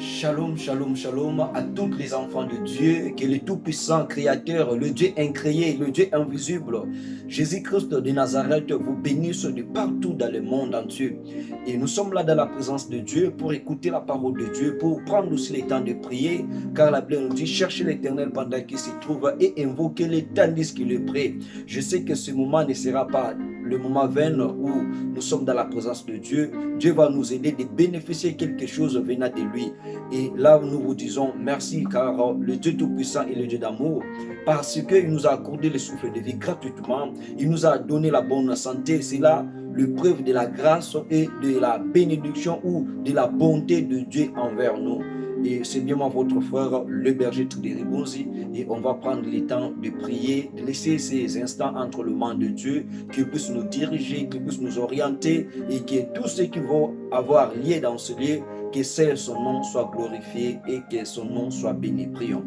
Shalom, shalom, shalom à tous les enfants de Dieu, que le Tout-Puissant Créateur, le Dieu incréé, le Dieu invisible, Jésus-Christ de Nazareth vous bénisse de partout dans le monde entier. Et nous sommes là dans la présence de Dieu pour écouter la parole de Dieu, pour prendre aussi le temps de prier, car la Bible nous dit cherchez l'Éternel pendant qu'il s'y trouve et invoquez-le tandis qu'il est prêt. Je sais que ce moment ne sera pas le moment vain où nous sommes dans la présence de Dieu. Dieu va nous aider de bénéficier quelque chose venant de lui. Et là, nous vous disons merci, car le Dieu Tout-Puissant est le Dieu d'amour, parce qu'il nous a accordé le souffle de vie gratuitement. Il nous a donné la bonne santé. C'est là le preuve de la grâce et de la bénédiction ou de la bonté de Dieu envers nous. Et c'est bien moi votre frère, le berger de Ribonzi, et on va prendre le temps de prier, de laisser ces instants entre les mains de Dieu, qu'il puisse nous diriger, qu'il puisse nous orienter, et que tous ceux qui vont avoir lié dans ce lieu, que son nom soit glorifié et que son nom soit béni. Prions.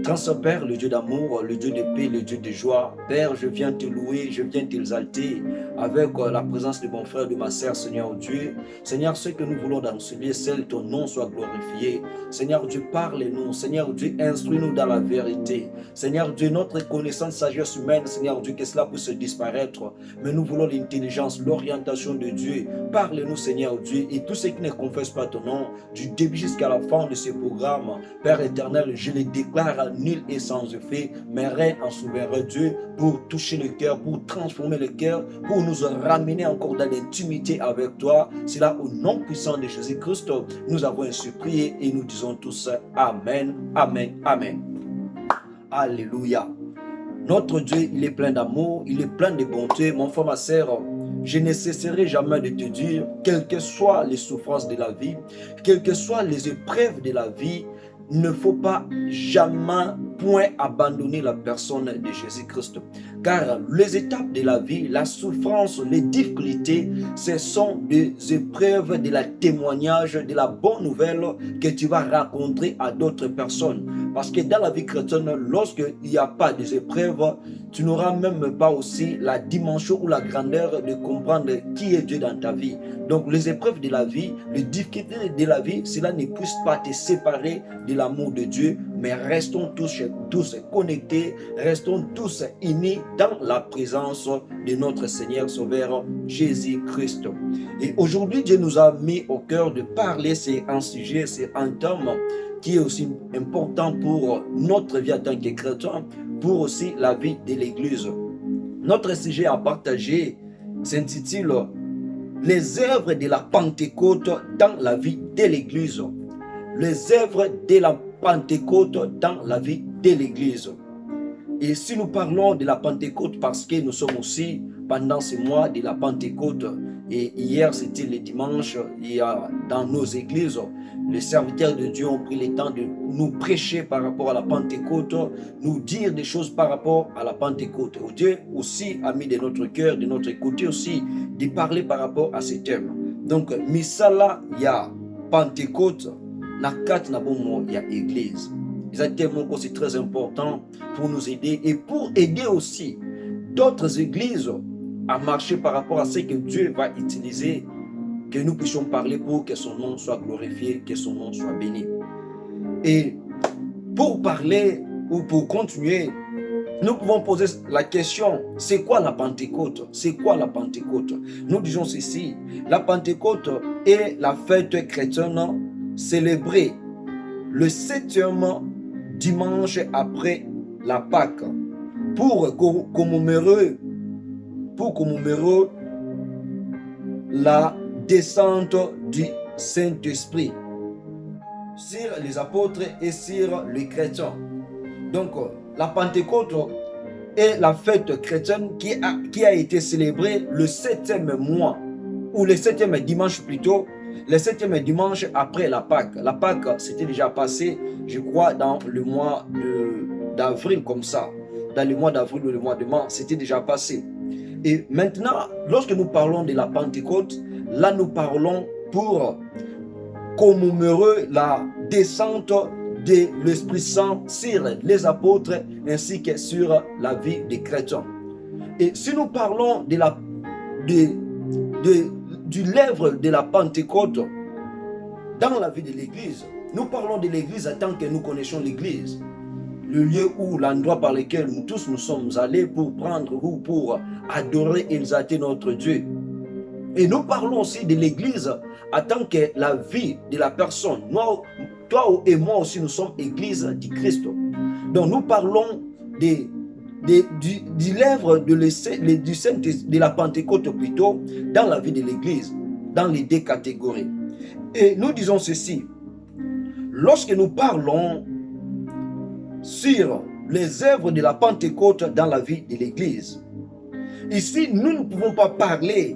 Grand-Père, le Dieu d'amour, le Dieu de paix, le Dieu de joie, Père, je viens te louer, je viens t'exalter avec la présence de mon frère, de ma sœur, Seigneur Dieu. Seigneur, ce que nous voulons dans ce lieu, c'est que ton nom soit glorifié. Seigneur Dieu, parle-nous. Seigneur Dieu, instruis-nous dans la vérité. Seigneur Dieu, notre connaissance, sagesse humaine, Seigneur Dieu, que cela puisse disparaître. Mais nous voulons l'intelligence, l'orientation de Dieu. Parle-nous, Seigneur Dieu, et tous ceux qui ne confessent pas ton nom, du début jusqu'à la fin de ce programme, Père éternel, je les déclare nul et sans effet, mais règne en souverain Dieu pour toucher le cœur, pour transformer le cœur, pour nous ramener encore dans l'intimité avec toi. C'est là au nom puissant de Jésus-Christ, nous avons ainsi prié et nous disons tous Amen, Amen, Amen. Alléluia. Notre Dieu, il est plein d'amour, il est plein de bonté. Mon frère, ma sœur, je ne cesserai jamais de te dire, quelles que soient les souffrances de la vie, quelles que soient les épreuves de la vie, il ne faut pas jamais point abandonner la personne de Jésus-Christ. Car les étapes de la vie, la souffrance, les difficultés, ce sont des épreuves de la témoignage, de la bonne nouvelle que tu vas rencontrer à d'autres personnes. Parce que dans la vie chrétienne, lorsqu'il n'y a pas des épreuves, tu n'auras même pas aussi la dimension ou la grandeur de comprendre qui est Dieu dans ta vie. Donc les épreuves de la vie, les difficultés de la vie, cela ne puisse pas te séparer de l'amour de Dieu, mais restons tous connectés, restons tous unis dans la présence de notre Seigneur Sauveur Jésus-Christ. Et aujourd'hui, Dieu nous a mis au cœur de parler, c'est un sujet, c'est un thème qui est aussi important pour notre vie en tant que chrétien, pour aussi la vie de l'Église. Notre sujet à partager s'intitule « Les œuvres de la Pentecôte dans la vie de l'Église ». Les œuvres de la Pentecôte dans la vie de l'Église. Et si nous parlons de la Pentecôte, parce que nous sommes aussi pendant ce mois de la Pentecôte, et hier c'était le dimanche, et dans nos églises, les serviteurs de Dieu ont pris le temps de nous prêcher par rapport à la Pentecôte, nous dire des choses par rapport à la Pentecôte. Dieu aussi a mis de notre cœur, de notre côté aussi, de parler par rapport à ces thèmes. Donc, misala, il y a Pentecôte, na quatre na bon il y a église. Exactement, c'est très important pour nous aider et pour aider aussi d'autres églises à marcher par rapport à ce que Dieu va utiliser, que nous puissions parler pour que son nom soit glorifié, que son nom soit béni. Et pour parler ou pour continuer, nous pouvons poser la question, c'est quoi la Pentecôte? C'est quoi la Pentecôte? Nous disons ceci, la Pentecôte est la fête chrétienne célébrée le 7e dimanche après la Pâque pour commémorer la descente du Saint-Esprit sur les apôtres et sur les chrétiens. Donc, la Pentecôte est la fête chrétienne qui a été célébrée le 7e mois, ou le 7e dimanche plutôt, le 7e dimanche après la Pâque. La Pâque, c'était déjà passé, je crois, dans le mois d'avril, comme ça. Dans le mois d'avril ou le mois de mars, c'était déjà passé. Et maintenant, lorsque nous parlons de la Pentecôte, là nous parlons pour commémorer la descente de l'Esprit Saint sur les apôtres ainsi que sur la vie des chrétiens. Et si nous parlons de l'œuvre de la Pentecôte, dans la vie de l'Église. Nous parlons de l'Église en tant que nous connaissons l'Église. Le lieu où, l'endroit par lequel nous tous nous sommes allés pour prendre ou pour adorer et exalter notre Dieu. Et nous parlons aussi de l'Église en tant que la vie de la personne. Toi et moi aussi, nous sommes Église du Christ. Donc nous parlons du lèvre du Saint de la Pentecôte plutôt dans la vie de l'Église, dans les deux catégories. Et nous disons ceci, lorsque nous parlons sur les œuvres de la Pentecôte dans la vie de l'Église, ici nous ne pouvons pas parler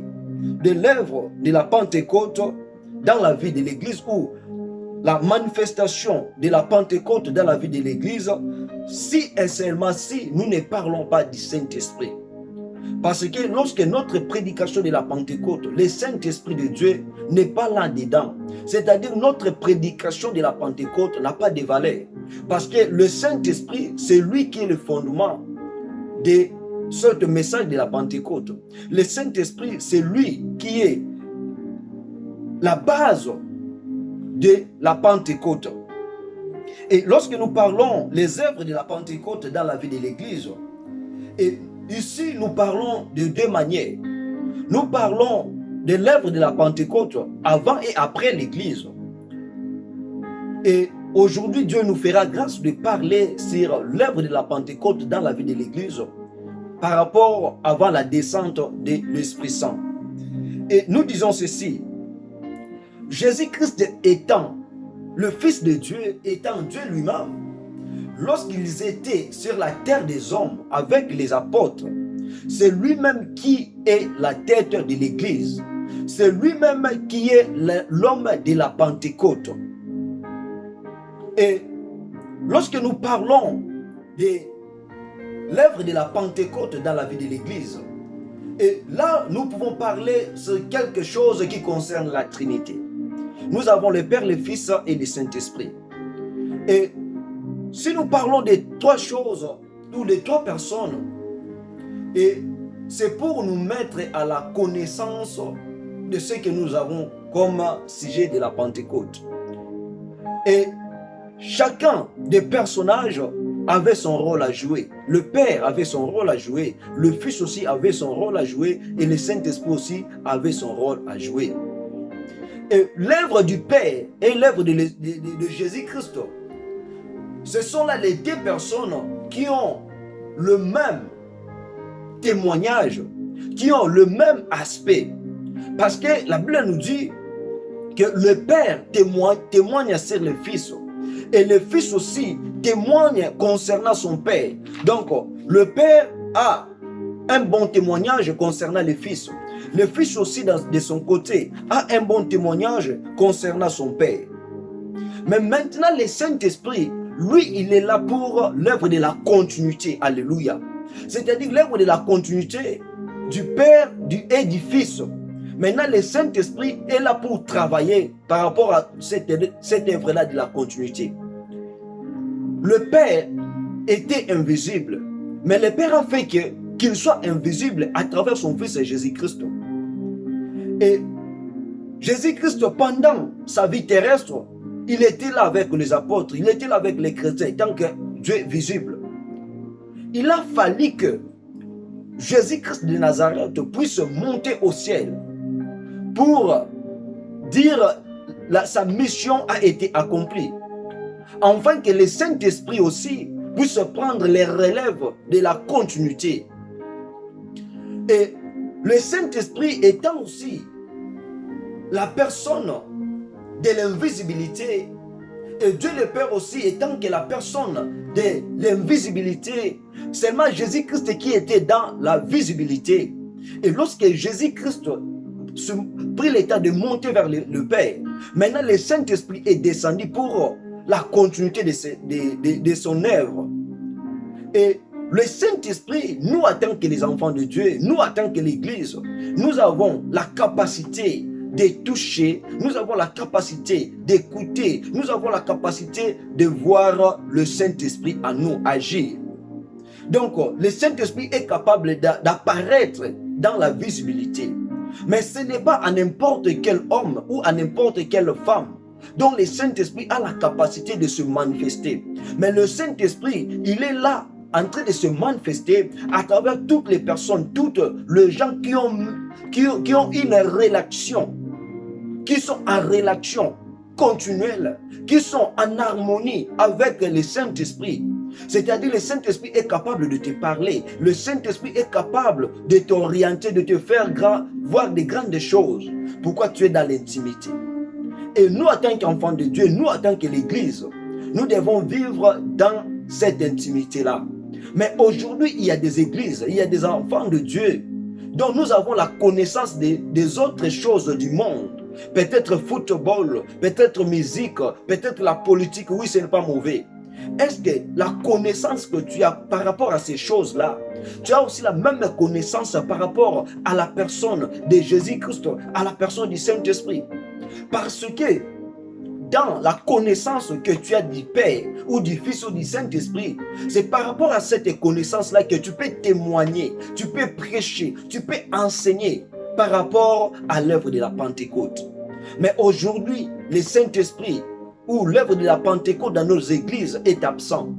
de l'œuvre de la Pentecôte dans la vie de l'Église ou la manifestation de la Pentecôte dans la vie de l'Église si et seulement si nous ne parlons pas du Saint-Esprit. Parce que lorsque notre prédication de la Pentecôte, le Saint-Esprit de Dieu n'est pas là-dedans, c'est-à-dire notre prédication de la Pentecôte n'a pas de valeur. Parce que le Saint-Esprit, c'est lui qui est le fondement de ce message de la Pentecôte. Le Saint-Esprit, c'est lui qui est la base de la Pentecôte. Et lorsque nous parlons les œuvres de la Pentecôte dans la vie de l'Église, et ici nous parlons de deux manières. Nous parlons de l'œuvre de la Pentecôte avant et après l'Église. Et aujourd'hui, Dieu nous fera grâce de parler sur l'œuvre de la Pentecôte dans la vie de l'Église par rapport avant la descente de l'Esprit Saint. Et nous disons ceci, Jésus-Christ étant le Fils de Dieu, étant Dieu lui-même, lorsqu'ils étaient sur la terre des hommes avec les apôtres, c'est lui-même qui est la tête de l'Église. C'est lui-même qui est l'homme de la Pentecôte. Et lorsque nous parlons de l'œuvre de la Pentecôte dans la vie de l'Église, et là, nous pouvons parler sur quelque chose qui concerne la Trinité. Nous avons le Père, le Fils et le Saint-Esprit. Et si nous parlons de trois choses, ou de trois personnes, et c'est pour nous mettre à la connaissance de ce que nous avons comme sujet de la Pentecôte. Et chacun des personnages avait son rôle à jouer. Le Père avait son rôle à jouer, le Fils aussi avait son rôle à jouer, et le Saint-Esprit aussi avait son rôle à jouer. Et l'œuvre du Père et l'œuvre de Jésus-Christ, ce sont là les deux personnes qui ont le même témoignage, qui ont le même aspect. Parce que la Bible nous dit que le Père témoigne sur le Fils. Et le Fils aussi témoigne concernant son Père. Donc, le Père a un bon témoignage concernant le Fils. Le Fils aussi, de son côté, a un bon témoignage concernant son Père. Mais maintenant, le Saint-Esprit, lui, il est là pour l'œuvre de la continuité. Alléluia. C'est-à-dire l'œuvre de la continuité du Père et du Fils. Maintenant, le Saint-Esprit est là pour travailler par rapport à cette œuvre-là de la continuité. Le Père était invisible, mais le Père a fait qu'il soit invisible à travers son Fils Jésus-Christ. Et Jésus-Christ, pendant sa vie terrestre, il était là avec les apôtres, il était là avec les chrétiens, tant que Dieu est visible. Il a fallu que Jésus-Christ de Nazareth puisse monter au ciel pour dire sa mission a été accomplie. Afin que le Saint-Esprit aussi puisse prendre les relèves de la continuité. Et le Saint-Esprit étant aussi la personne de l'invisibilité, et Dieu le Père aussi étant que la personne de l'invisibilité, seulement Jésus-Christ qui était dans la visibilité. Et lorsque Jésus-Christ prit l'état de monter vers le Père, maintenant le Saint-Esprit est descendu pour la continuité de son œuvre. Et le Saint-Esprit, nous en tant que les enfants de Dieu, nous en tant que l'Église, nous avons la capacité de toucher, nous avons la capacité d'écouter, nous avons la capacité de voir le Saint-Esprit en nous agir. Donc, le Saint-Esprit est capable d'apparaître dans la visibilité. Mais ce n'est pas à n'importe quel homme ou à n'importe quelle femme. dont le Saint-Esprit a la capacité de se manifester. Mais le Saint-Esprit, il est là, en train de se manifester à travers toutes les personnes, toutes les gens qui ont une relation, qui sont en relation continuelle, qui sont en harmonie avec le Saint-Esprit. C'est-à-dire le Saint-Esprit est capable de te parler, le Saint-Esprit est capable de t'orienter, de te faire voir des grandes choses. Pourquoi tu es dans l'intimité? Et nous, en tant qu'enfants de Dieu, nous, en tant que l'Église, nous devons vivre dans cette intimité-là. Mais aujourd'hui, il y a des églises, il y a des enfants de Dieu dont nous avons la connaissance des autres choses du monde. Peut-être football, peut-être musique, peut-être la politique. Oui, ce n'est pas mauvais. Est-ce que la connaissance que tu as par rapport à ces choses-là, tu as aussi la même connaissance par rapport à la personne de Jésus-Christ, à la personne du Saint-Esprit? Parce que dans la connaissance que tu as du Père ou du Fils ou du Saint-Esprit, c'est par rapport à cette connaissance-là que tu peux témoigner, tu peux prêcher, tu peux enseigner par rapport à l'œuvre de la Pentecôte. Mais aujourd'hui, le Saint-Esprit ou l'œuvre de la Pentecôte dans nos églises est absent.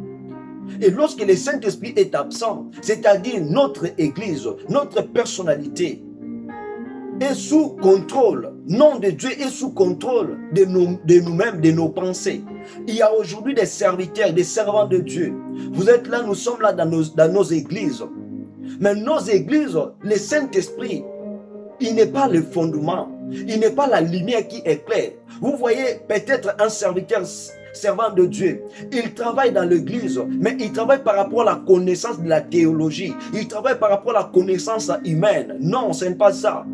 Et lorsque le Saint-Esprit est absent, c'est-à-dire notre église, notre personnalité est sous contrôle, nom de Dieu est sous contrôle de nous-mêmes, de nos pensées. Il y a aujourd'hui des serviteurs, des servants de Dieu. Vous êtes là, nous sommes là dans nos églises. Mais nos églises, le Saint-Esprit, il n'est pas le fondement, il n'est pas la lumière qui éclaire. Vous voyez peut-être un serviteur servant de Dieu, il travaille dans l'église, mais il travaille par rapport à la connaissance de la théologie, il travaille par rapport à la connaissance humaine. Non, ce n'est pas ça.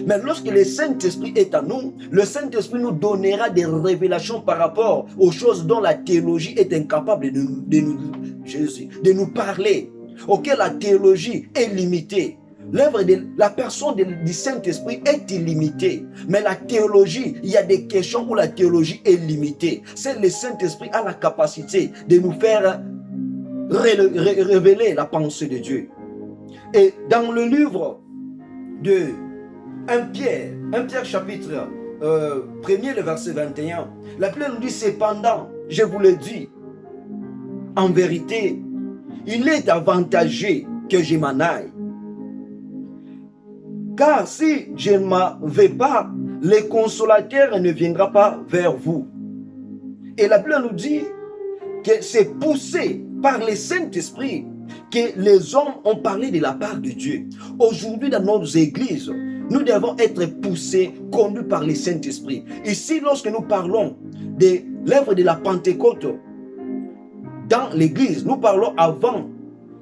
Mais lorsque le Saint-Esprit est à nous, le Saint-Esprit nous donnera des révélations par rapport aux choses dont la théologie est incapable de nous parler, auxquelles la théologie est limitée. L'œuvre de la personne du Saint-Esprit est illimitée. Mais la théologie, il y a des questions où la théologie est limitée. C'est le Saint-Esprit a la capacité de nous faire révéler la pensée de Dieu. Et dans le livre de 1 Pierre chapitre 1er, le verset 21, la Bible nous dit: cependant, je vous le dis, en vérité, il est avantageux que je m'en aille. Car si je ne m'en vais pas, le consolateur ne viendra pas vers vous. Et la Bible nous dit que c'est poussé par le Saint-Esprit que les hommes ont parlé de la part de Dieu. Aujourd'hui, dans nos églises, nous devons être poussés, conduits par le Saint-Esprit. Ici, lorsque nous parlons de l'œuvre de la Pentecôte dans l'église, nous parlons avant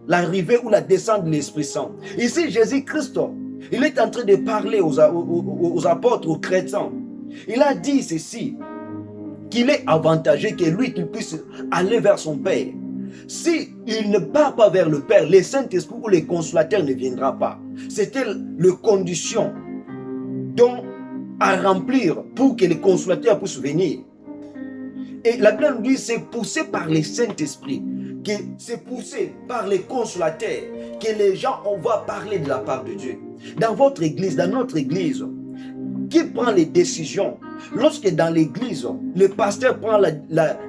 l'arrivée ou la descente de l'Esprit Saint. Ici, Jésus-Christ, il est en train de parler aux apôtres, aux chrétiens. Il a dit ceci, qu'il est avantageux que lui, qu'il puisse aller vers son Père. Si il ne part pas vers le Père, le Saint-Esprit ou le Consolateur ne viendra pas. C'était la condition à remplir pour que le Consolateur puisse venir. Et la Bible nous dit, c'est poussé par le Saint-Esprit, que c'est poussé par les consolateurs, que les gens on va parler de la part de Dieu. Dans votre église, dans notre église, qui prend les décisions? Lorsque dans l'église, le pasteur prend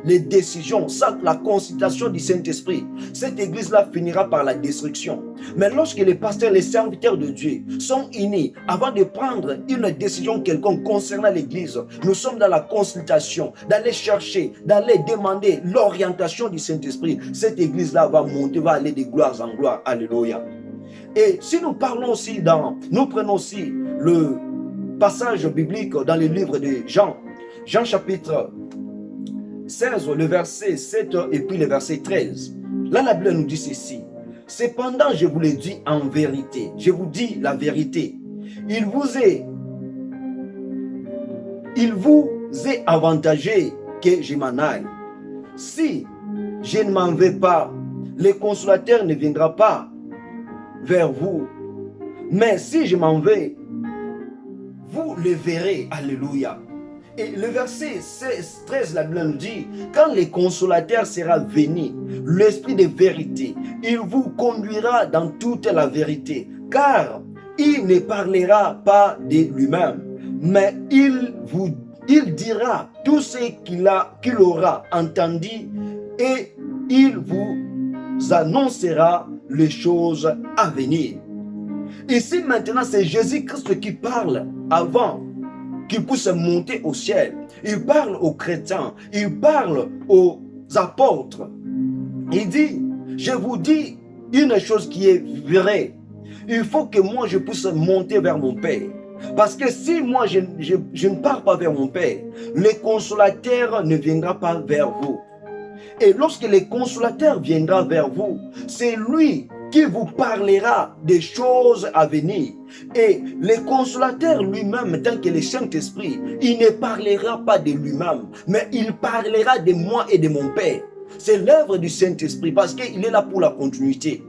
les décisions sans la consultation du Saint-Esprit, cette église-là finira par la destruction. Mais lorsque les pasteurs, les serviteurs de Dieu sont unis avant de prendre une décision quelconque concernant l'église, nous sommes dans la consultation, d'aller chercher, d'aller demander l'orientation du Saint-Esprit. Cette église-là va monter, va aller de gloire en gloire. Alléluia. Et si nous parlons aussi nous prenons aussi le passage biblique dans le livre de Jean chapitre 16, le verset 7 et puis le verset 13. Là, la Bible nous dit ceci: cependant, je vous le dis en vérité, je vous dis la vérité, il vous est avantageux que je m'en aille. Si je ne m'en vais pas, le consolateur ne viendra pas vers vous. Mais si je m'en vais, vous le verrez. Alléluia. Et le verset 13, la Bible nous dit, quand le consolateur sera venu, l'esprit de vérité, il vous conduira dans toute la vérité, car il ne parlera pas de lui-même, mais il vous il dira tout ce qu'il aura entendu et il vous annoncera les choses à venir. Ici maintenant, c'est Jésus-Christ qui parle avant qu'il puisse monter au ciel. Il parle aux chrétiens, il parle aux apôtres. Il dit, je vous dis une chose qui est vraie. Il faut que moi je puisse monter vers mon Père. Parce que si moi je ne pars pas vers mon Père, le consolateur ne viendra pas vers vous. Et lorsque le consolateur viendra vers vous, c'est lui qui vous parlera des choses à venir. Et le consolateur lui-même, tant que le Saint-Esprit, il ne parlera pas de lui-même, mais il parlera de moi et de mon Père. C'est l'œuvre du Saint-Esprit parce qu'il est là pour la continuité.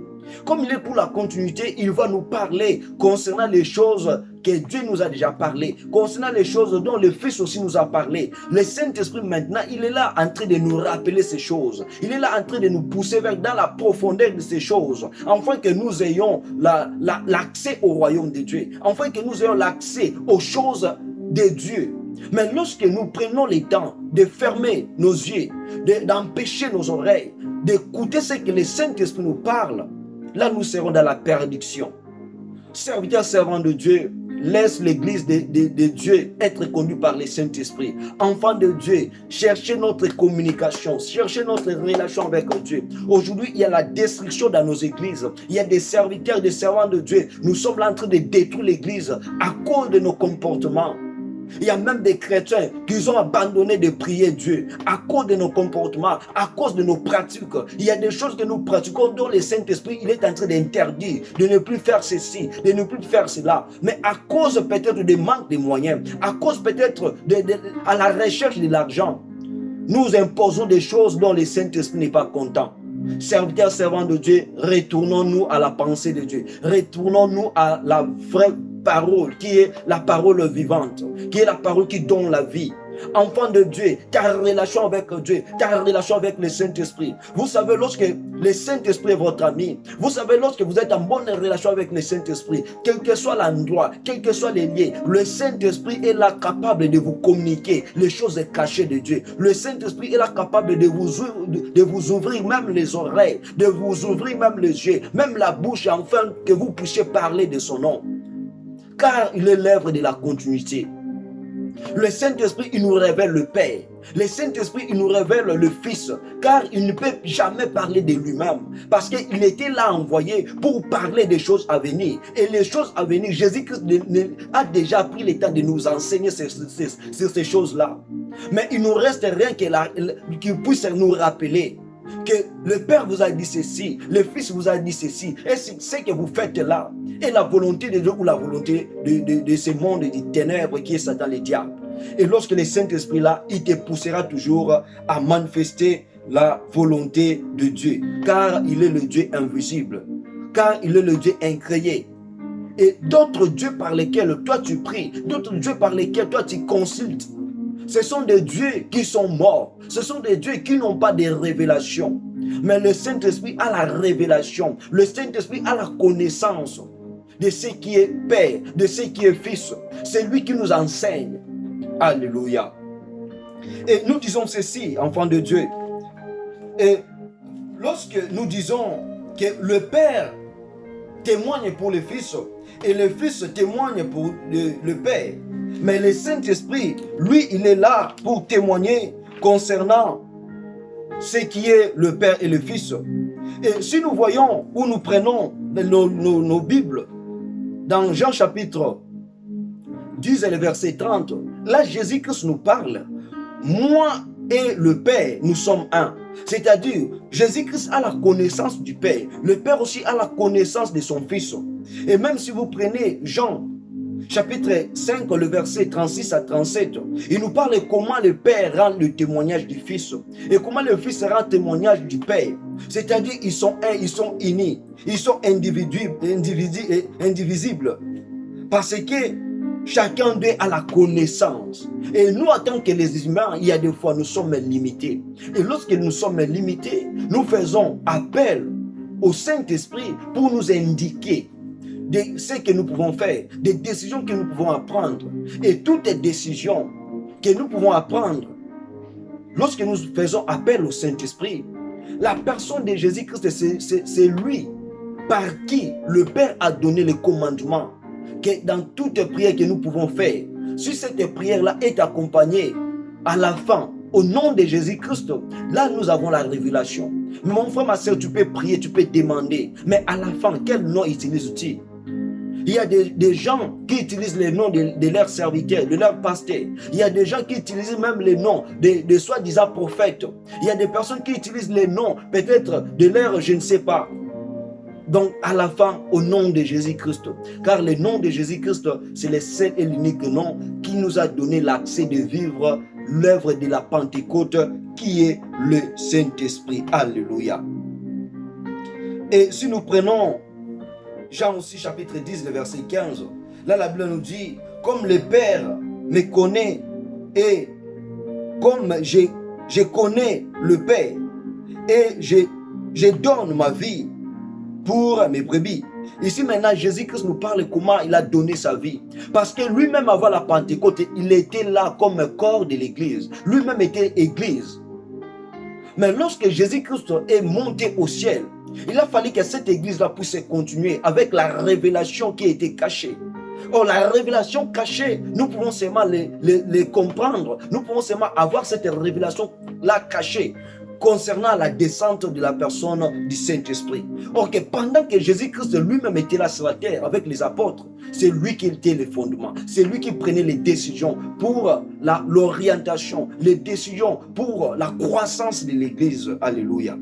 Comme il est pour la continuité, il va nous parler concernant les choses que Dieu nous a déjà parlé, concernant les choses dont le Fils aussi nous a parlé. Le Saint-Esprit maintenant, il est là en train de nous rappeler ces choses. Il est là en train de nous pousser dans la profondeur de ces choses, afin que nous ayons l'accès au royaume de Dieu, afin que nous ayons l'accès aux choses de Dieu. Mais lorsque nous prenons le temps de fermer nos yeux, d'empêcher nos oreilles, d'écouter ce que le Saint-Esprit nous parle, là nous serons dans la perdition. Serviteurs, servants de Dieu, laisse l'église de Dieu être conduite par le Saint-Esprit. Enfants de Dieu, cherchez notre communication, cherchez notre relation avec Dieu. Aujourd'hui, il y a la destruction dans nos églises. Il y a des serviteurs, des servants de Dieu. Nous sommes là en train de détruire l'église à cause de nos comportements. Il y a même des chrétiens qui ont abandonné de prier Dieu à cause de nos comportements, à cause de nos pratiques. Il y a des choses que nous pratiquons dont le Saint-Esprit il est en train d'interdire, de ne plus faire ceci, de ne plus faire cela. Mais à cause peut-être du manque de moyens, à cause peut-être à la recherche de l'argent, nous imposons des choses dont le Saint-Esprit n'est pas content. Serviteurs, servants de Dieu, retournons-nous à la pensée de Dieu. Retournons-nous à la vraie parole qui est la parole vivante, qui est la parole qui donne la vie. Enfant de Dieu, ta relation avec Dieu, ta relation avec le Saint-Esprit. Vous savez, lorsque le Saint-Esprit est votre ami, vous savez, lorsque vous êtes en bonne relation avec le Saint-Esprit, quel que soit l'endroit, quel que soit les liens, le Saint-Esprit est là capable de vous communiquer les choses cachées de Dieu. Le Saint-Esprit est là capable de vous ouvrir même les oreilles, de vous ouvrir même les yeux, même la bouche, afin que vous puissiez parler de son nom. Car il est l'œuvre de la continuité. Le Saint-Esprit, il nous révèle le Père. Le Saint-Esprit, il nous révèle le Fils. Car il ne peut jamais parler de lui-même. Parce qu'il était là envoyé pour parler des choses à venir. Et les choses à venir, Jésus-Christ a déjà pris le temps de nous enseigner sur ces choses-là. Mais il ne nous reste rien qui puisse nous rappeler que le Père vous a dit ceci, le Fils vous a dit ceci, et ce que vous faites là est la volonté de Dieu ou la volonté de ce monde des ténèbres qui est Satan, le diable. Et lorsque le Saint-Esprit là, il te poussera toujours à manifester la volonté de Dieu, car il est le Dieu invisible, car il est le Dieu incréé. Et d'autres dieux par lesquels toi tu pries, d'autres dieux par lesquels toi tu consultes, ce sont des dieux qui sont morts. Ce sont des dieux qui n'ont pas de révélation. Mais le Saint-Esprit a la révélation. Le Saint-Esprit a la connaissance de ce qui est Père, de ce qui est Fils. C'est lui qui nous enseigne. Alléluia. Et nous disons ceci, enfants de Dieu. Et lorsque nous disons que le Père témoigne pour le Fils et le Fils témoigne pour le Père, mais le Saint-Esprit, lui, il est là pour témoigner concernant ce qui est le Père et le Fils. Et si nous voyons où nous prenons nos Bibles, dans Jean chapitre 10 et le verset 30, là Jésus-Christ nous parle. Moi et le Père, nous sommes un. C'est-à-dire, Jésus-Christ a la connaissance du Père. Le Père aussi a la connaissance de son Fils. Et même si vous prenez Jean chapitre 5, le verset 36 à 37, il nous parle de comment le Père rend le témoignage du Fils et comment le Fils rend témoignage du Père. C'est-à-dire, ils sont un, ils sont unis, ils sont indivisibles. Parce que chacun d'eux a la connaissance. Et nous, en tant que les humains, il y a des fois, nous sommes limités. Et lorsque nous sommes limités, nous faisons appel au Saint-Esprit pour nous indiquer de ce que nous pouvons faire, des décisions que nous pouvons prendre. Et toutes les décisions que nous pouvons apprendre lorsque nous faisons appel au Saint-Esprit. La personne de Jésus-Christ, c'est lui par qui le Père a donné le commandement que dans toute prière que nous pouvons faire, si cette prière-là est accompagnée à la fin, au nom de Jésus-Christ, là nous avons la révélation. Mais mon frère, ma soeur, tu peux prier, tu peux demander, mais à la fin, quel nom utilises-tu? Il y a des gens qui utilisent les noms de leurs serviteurs, de leurs pasteurs. Il y a des gens qui utilisent même les noms de soi-disant prophètes. Il y a des personnes qui utilisent les noms peut-être de leurs, je ne sais pas. Donc à la fin, au nom de Jésus-Christ. Car le nom de Jésus-Christ, c'est le seul et l'unique nom qui nous a donné l'accès de vivre l'œuvre de la Pentecôte qui est le Saint-Esprit. Alléluia. Et si nous prenons Jean aussi chapitre 10, le verset 15. Là, la Bible nous dit, comme le Père me connaît et comme je connais le Père et je donne ma vie pour mes brebis. Ici maintenant, Jésus-Christ nous parle comment il a donné sa vie. Parce que lui-même avant la Pentecôte, il était là comme corps de l'Église. Lui-même était Église. Mais lorsque Jésus-Christ est monté au ciel, il a fallu que cette église-là puisse continuer avec la révélation qui a été cachée. Or, la révélation cachée, nous pouvons seulement les comprendre. Nous pouvons seulement avoir cette révélation-là cachée concernant la descente de la personne du Saint-Esprit. Or, que pendant que Jésus-Christ lui-même était là sur la terre avec les apôtres, c'est lui qui était le fondement. C'est lui qui prenait les décisions pour l'orientation, les décisions pour la croissance de l'église. Alléluia.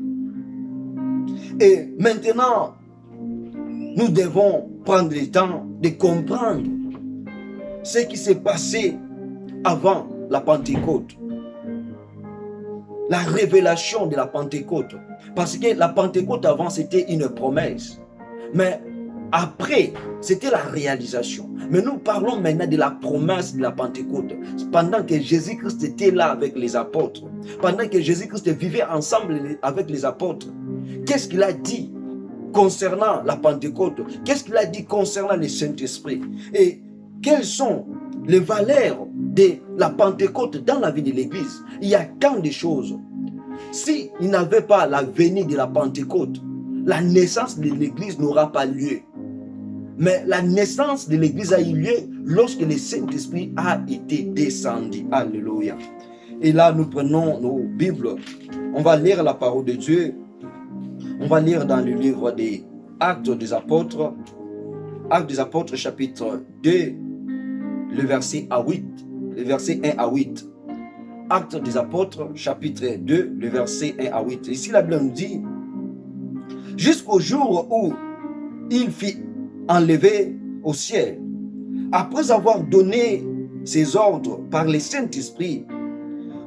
Et maintenant, nous devons prendre le temps de comprendre ce qui s'est passé avant la Pentecôte. La révélation de la Pentecôte. Parce que la Pentecôte avant, c'était une promesse. Mais après, c'était la réalisation. Mais nous parlons maintenant de la promesse de la Pentecôte. Pendant que Jésus-Christ était là avec les apôtres, pendant que Jésus-Christ vivait ensemble avec les apôtres, qu'est-ce qu'il a dit concernant la Pentecôte? Qu'est-ce qu'il a dit concernant le Saint-Esprit? Et quelles sont les valeurs de la Pentecôte dans la vie de l'Église? Il y a tant de choses. S'il n'avait pas la venue de la Pentecôte, la naissance de l'Église n'aura pas lieu. Mais la naissance de l'Église a eu lieu lorsque le Saint-Esprit a été descendu. Alléluia. Et là, nous prenons nos Bibles. On va lire la parole de Dieu. On va lire dans le livre des Actes des Apôtres. Actes des Apôtres, chapitre 2, le verset 1 à 8. Actes des Apôtres, chapitre 2, le verset 1 à 8. Ici, la Bible nous dit, jusqu'au jour où il fut enlevé au ciel, après avoir donné ses ordres par le Saint-Esprit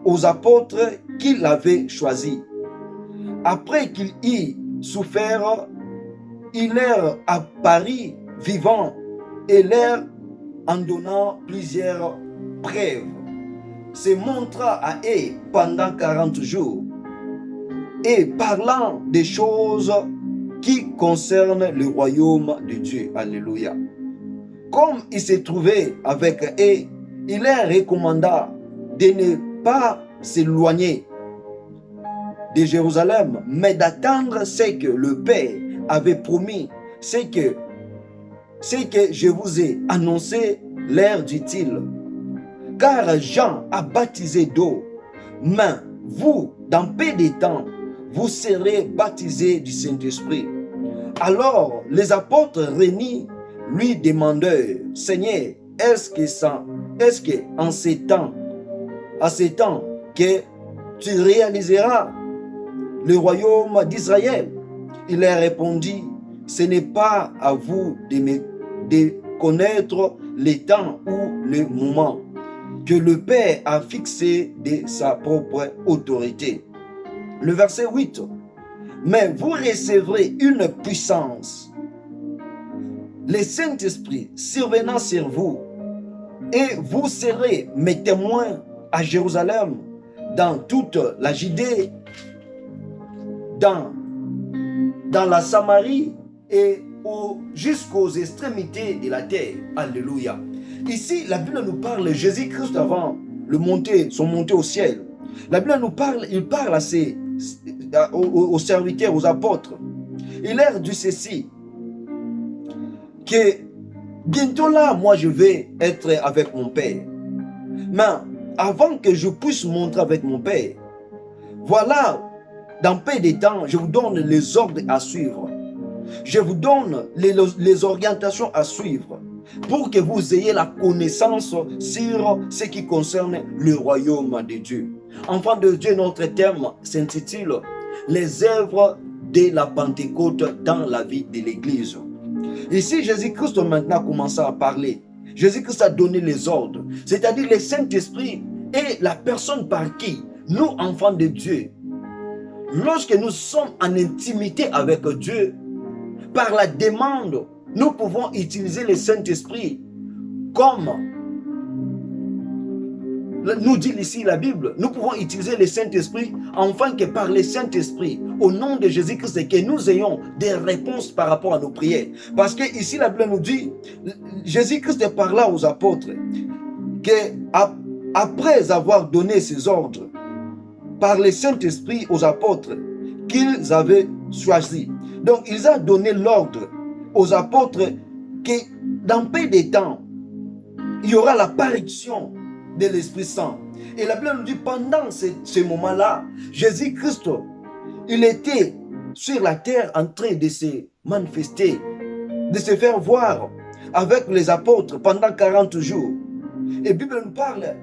aux apôtres qu'il avait choisis. Après qu'il y souffert, il leur apparut vivant et leur en donnant plusieurs preuves, se montra à eux pendant 40 jours et parlant des choses qui concernent le royaume de Dieu. Alléluia. Comme il se trouvait avec eux, il leur recommanda de ne pas s'éloigner de Jérusalem, mais d'attendre ce que le Père avait promis, ce que je vous ai annoncé, leur dit-il. Car Jean a baptisé d'eau, mais vous, dans peu de temps, vous serez baptisés du Saint-Esprit. Alors les apôtres réunis lui demandèrent, Seigneur, est-ce que en ces temps que tu réaliseras le royaume d'Israël? Il leur répondit, ce n'est pas à vous de connaître le temps ou le moment que le Père a fixé de sa propre autorité. Le verset 8. Mais vous recevrez une puissance, le Saint-Esprit survenant sur vous, et vous serez mes témoins à Jérusalem, dans toute la Judée, dans la Samarie et jusqu'aux extrémités de la terre. Alléluia. Ici, la Bible nous parle de Jésus-Christ avant sont montés au ciel. La Bible nous parle, il parle aux serviteurs, aux apôtres. Il leur dit ceci, que bientôt là, moi je vais être avec mon Père. Mais avant que je puisse monter avec mon Père, voilà, dans peu de temps, je vous donne les ordres à suivre. Je vous donne les orientations à suivre pour que vous ayez la connaissance sur ce qui concerne le royaume de Dieu. Enfant de Dieu, notre thème s'intitule « Les œuvres de la Pentecôte dans la vie de l'Église ». Ici, Jésus-Christ maintenant commence à parler. Jésus-Christ a donné les ordres, c'est-à-dire le Saint-Esprit est la personne par qui nous, enfants de Dieu, lorsque nous sommes en intimité avec Dieu, par la demande, nous pouvons utiliser le Saint-Esprit comme nous dit ici la Bible. Nous pouvons utiliser le Saint-Esprit afin que par le Saint-Esprit, au nom de Jésus-Christ, que nous ayons des réponses par rapport à nos prières. Parce que ici la Bible nous dit, Jésus-Christ parla aux apôtres que après avoir donné ses ordres par le Saint-Esprit aux apôtres qu'ils avaient choisis. Donc, ils ont donné l'ordre aux apôtres que dans peu de temps, il y aura l'apparition de l'Esprit Saint. Et la Bible nous dit, pendant ce moment-là, Jésus-Christ, il était sur la terre en train de se manifester, de se faire voir avec les apôtres pendant 40 jours. Et la Bible nous parle,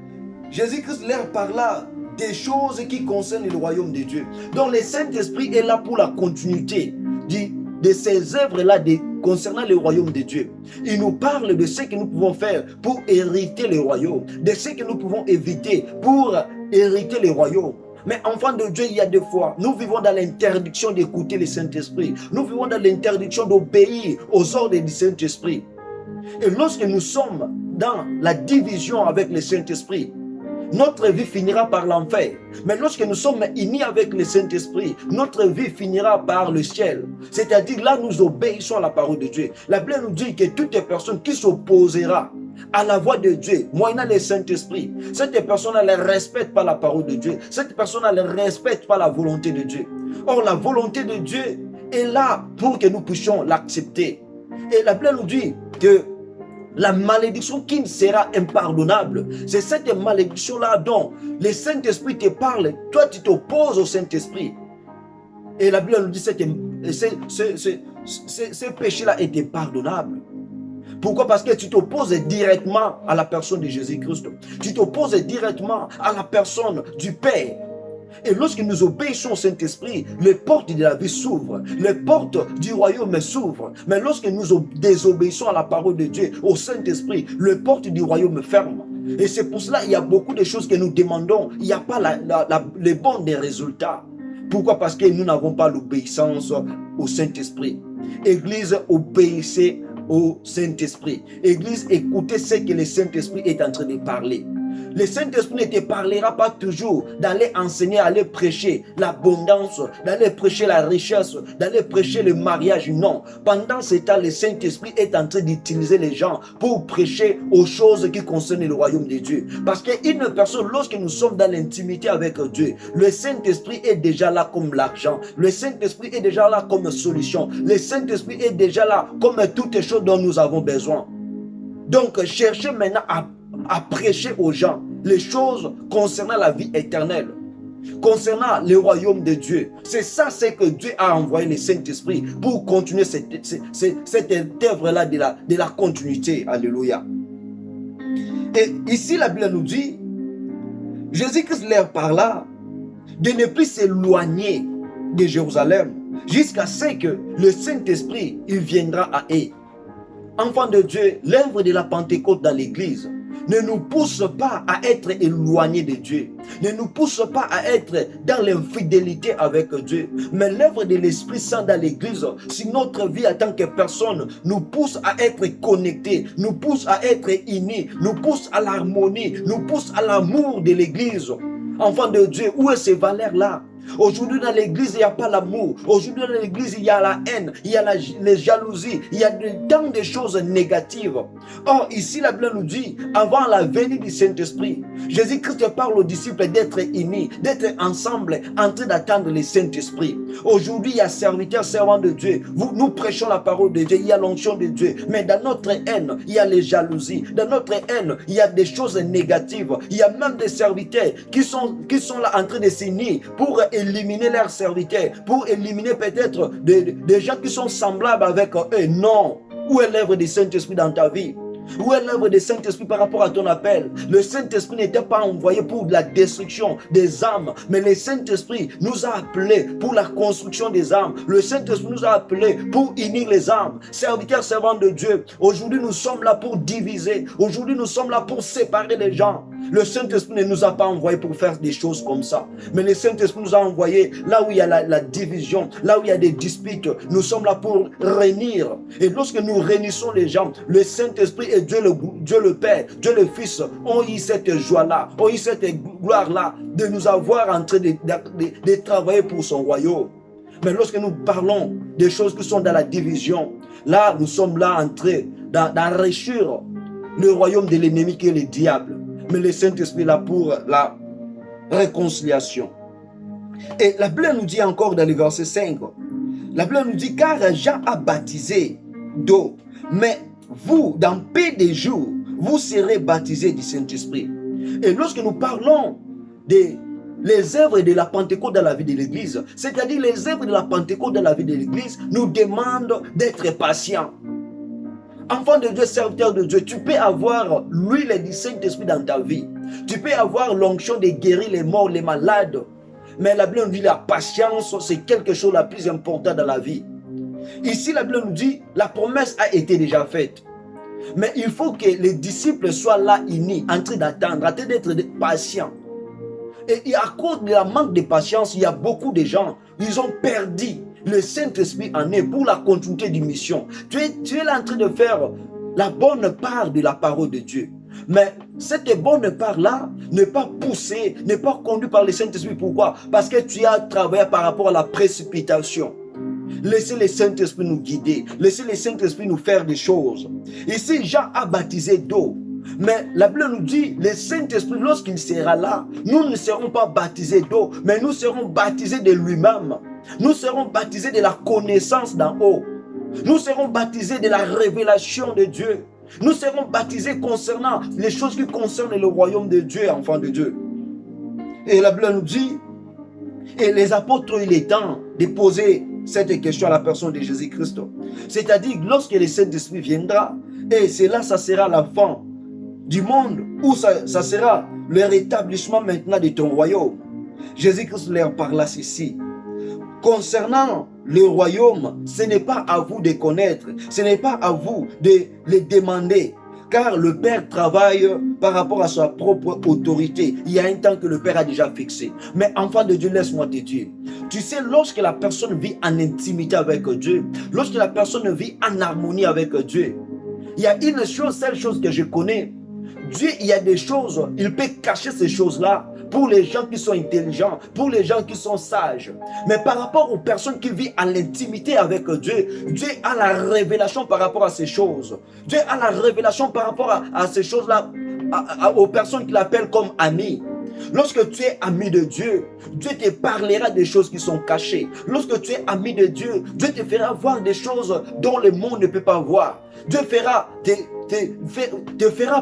Jésus-Christ leur parla des choses qui concernent le royaume de Dieu. Donc le Saint-Esprit est là pour la continuité de ces œuvres-là concernant le royaume de Dieu. Il nous parle de ce que nous pouvons faire pour hériter le royaume, de ce que nous pouvons éviter pour hériter le royaume. Mais enfants de Dieu, il y a des fois, nous vivons dans l'interdiction d'écouter le Saint-Esprit. Nous vivons dans l'interdiction d'obéir aux ordres du Saint-Esprit. Et lorsque nous sommes dans la division avec le Saint-Esprit, notre vie finira par l'enfer. Mais lorsque nous sommes unis avec le Saint-Esprit, notre vie finira par le ciel. C'est-à-dire là, nous obéissons à la parole de Dieu. La Bible nous dit que toute personne qui s'opposera à la voix de Dieu, moyennant le Saint-Esprit, cette personne-là ne respecte pas la parole de Dieu. Cette personne-là ne respecte pas la volonté de Dieu. Or, la volonté de Dieu est là pour que nous puissions l'accepter. Et la Bible nous dit que la malédiction qui sera impardonnable, c'est cette malédiction-là dont le Saint-Esprit te parle. Toi, tu t'opposes au Saint-Esprit. Et la Bible nous dit que ce péché-là est impardonnable. Pourquoi? Parce que tu t'opposes directement à la personne de Jésus-Christ. Tu t'opposes directement à la personne du Père. Et lorsque nous obéissons au Saint-Esprit, les portes de la vie s'ouvrent, les portes du royaume s'ouvrent. Mais lorsque nous désobéissons à la parole de Dieu, au Saint-Esprit, les portes du royaume ferment. Et c'est pour cela qu'il y a beaucoup de choses que nous demandons. Il n'y a pas les bons des résultats. Pourquoi? Parce que nous n'avons pas l'obéissance au Saint-Esprit. Église, obéissez au Saint-Esprit. Église, écoutez ce que le Saint-Esprit est en train de parler. Le Saint-Esprit ne te parlera pas toujours d'aller enseigner, d'aller prêcher l'abondance, d'aller prêcher la richesse, d'aller prêcher le mariage. Non. Pendant ce temps, le Saint-Esprit est en train d'utiliser les gens pour prêcher aux choses qui concernent le royaume de Dieu. Parce qu'une personne, lorsque nous sommes dans l'intimité avec Dieu, le Saint-Esprit est déjà là comme l'argent. Le Saint-Esprit est déjà là comme solution. Le Saint-Esprit est déjà là comme toutes les choses dont nous avons besoin. Donc, cherchez maintenant à prêcher aux gens les choses concernant la vie éternelle, concernant le royaume de Dieu. C'est ça, c'est que Dieu a envoyé le Saint-Esprit pour continuer cette œuvre-là de la continuité. Alléluia. Et ici, la Bible nous dit, Jésus-Christ leur parla de ne plus s'éloigner de Jérusalem jusqu'à ce que le Saint-Esprit il viendra à eux. Enfants de Dieu, l'œuvre de la Pentecôte dans l'Église ne nous pousse pas à être éloignés de Dieu, ne nous pousse pas à être dans l'infidélité avec Dieu, mais l'œuvre de l'Esprit Saint dans l'Église, si notre vie en tant que personne nous pousse à être connectés, nous pousse à être unis, nous pousse à l'harmonie, nous pousse à l'amour de l'Église. Enfants de Dieu, où est ces valeurs-là? Aujourd'hui dans l'église, il n'y a pas l'amour. Aujourd'hui dans l'église, il y a la haine, il y a les jalousies, il y a tant de choses négatives. Or, ici, la Bible nous dit, avant la venue du Saint-Esprit, Jésus-Christ parle aux disciples d'être unis, d'être ensemble, en train d'attendre le Saint-Esprit. Aujourd'hui, il y a serviteurs, servants de Dieu. Nous prêchons la parole de Dieu, il y a l'onction de Dieu. Mais dans notre haine, il y a les jalousies. Dans notre haine, il y a des choses négatives. Il y a même des serviteurs qui sont là en train de s'unir pour éliminer leurs serviteurs, pour éliminer peut-être des gens qui sont semblables avec eux. Non. Où est l'œuvre du Saint-Esprit dans ta vie? Où est l'œuvre du Saint-Esprit par rapport à ton appel? Le Saint-Esprit n'était pas envoyé pour la destruction des âmes, mais le Saint-Esprit nous a appelés pour la construction des âmes. Le Saint-Esprit nous a appelés pour unir les âmes. Serviteurs, servants de Dieu, aujourd'hui nous sommes là pour diviser. Aujourd'hui nous sommes là pour séparer les gens. Le Saint-Esprit ne nous a pas envoyés pour faire des choses comme ça. Mais le Saint-Esprit nous a envoyés là où il y a la division, là où il y a des disputes. Nous sommes là pour réunir. Et lorsque nous réunissons les gens, le Saint-Esprit et Dieu le Père, Dieu le Fils ont eu cette joie-là, ont eu cette gloire-là de nous avoir en train de travailler pour son royaume. Mais lorsque nous parlons des choses qui sont dans la division, là nous sommes là en train d'enrichir le royaume de l'ennemi qui est le diable. Mais le Saint-Esprit est là pour la réconciliation. Et la Bible nous dit encore dans le verset 5, la Bible nous dit, car Jean a baptisé d'eau, mais vous, dans peu de jours, vous serez baptisés du Saint-Esprit. Et lorsque nous parlons des œuvres de la Pentecôte dans la vie de l'Église, c'est-à-dire les œuvres de la Pentecôte dans la vie de l'Église, nous demandent d'être patients. Enfant de Dieu, serviteur de Dieu, tu peux avoir l'huile du Saint-Esprit dans ta vie. Tu peux avoir l'onction de guérir les morts, les malades. Mais la Bible nous dit la patience, c'est quelque chose de la plus important dans la vie. Ici, la Bible nous dit la promesse a été déjà faite. Mais il faut que les disciples soient là unis, en train d'attendre, en train d'être patients. Et à cause de la manque de patience, il y a beaucoup de gens, ils ont perdu le Saint-Esprit en eux pour la continuité d'une mission. Tu es là en train de faire la bonne part de la parole de Dieu. Mais cette bonne part-là n'est pas poussée, n'est pas conduite par le Saint-Esprit. Pourquoi? Parce que tu as travaillé par rapport à la précipitation. Laissez le Saint-Esprit nous guider. Laissez le Saint-Esprit nous faire des choses. Ici, Jean a baptisé d'eau. Mais la Bible nous dit, le Saint-Esprit, lorsqu'il sera là, nous ne serons pas baptisés d'eau, mais nous serons baptisés de lui-même. Nous serons baptisés de la connaissance d'en haut. Nous serons baptisés de la révélation de Dieu. Nous serons baptisés concernant les choses qui concernent le royaume de Dieu, enfants de Dieu. Et la Bible nous dit, et les apôtres ont eu le temps de poser cette question à la personne de Jésus-Christ. C'est-à-dire, lorsque le Saint-Esprit viendra, et c'est là, ça sera la fin du monde, où ça sera le rétablissement maintenant de ton royaume. Jésus-Christ leur parla ceci. Concernant le royaume, ce n'est pas à vous de connaître, ce n'est pas à vous de le demander, car le Père travaille par rapport à sa propre autorité. Il y a un temps que le Père a déjà fixé. Mais enfant de Dieu, laisse-moi te dire, tu sais, lorsque la personne vit en intimité avec Dieu, lorsque la personne vit en harmonie avec Dieu, il y a une chose, seule chose que je connais, Dieu, il y a des choses, il peut cacher ces choses-là pour les gens qui sont intelligents, pour les gens qui sont sages. Mais par rapport aux personnes qui vivent en l'intimité avec Dieu, Dieu a la révélation par rapport à ces choses. Dieu a la révélation par rapport à ces choses-là, aux personnes qu'il appelle comme amis. Lorsque tu es ami de Dieu, Dieu te parlera des choses qui sont cachées. Lorsque tu es ami de Dieu, Dieu te fera voir des choses dont le monde ne peut pas voir. Dieu te fera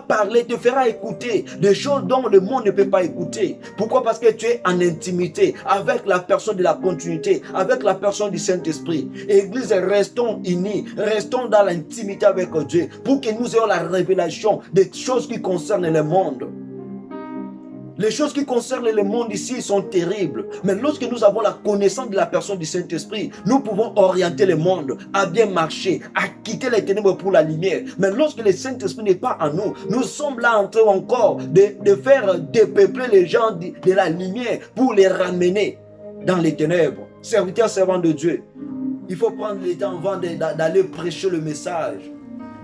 parler, te fera écouter des choses dont le monde ne peut pas écouter. Pourquoi? Parce que tu es en intimité avec la personne de la continuité, avec la personne du Saint-Esprit. Église, restons unis, restons dans l'intimité avec Dieu pour que nous ayons la révélation des choses qui concernent le monde. Les choses qui concernent le monde ici sont terribles. Mais lorsque nous avons la connaissance de la personne du Saint-Esprit, nous pouvons orienter le monde à bien marcher, à quitter les ténèbres pour la lumière. Mais lorsque le Saint-Esprit n'est pas en nous, nous sommes là en train encore de faire dépeupler les gens de la lumière pour les ramener dans les ténèbres. Serviteurs, servants de Dieu, il faut prendre le temps avant d'aller prêcher le message.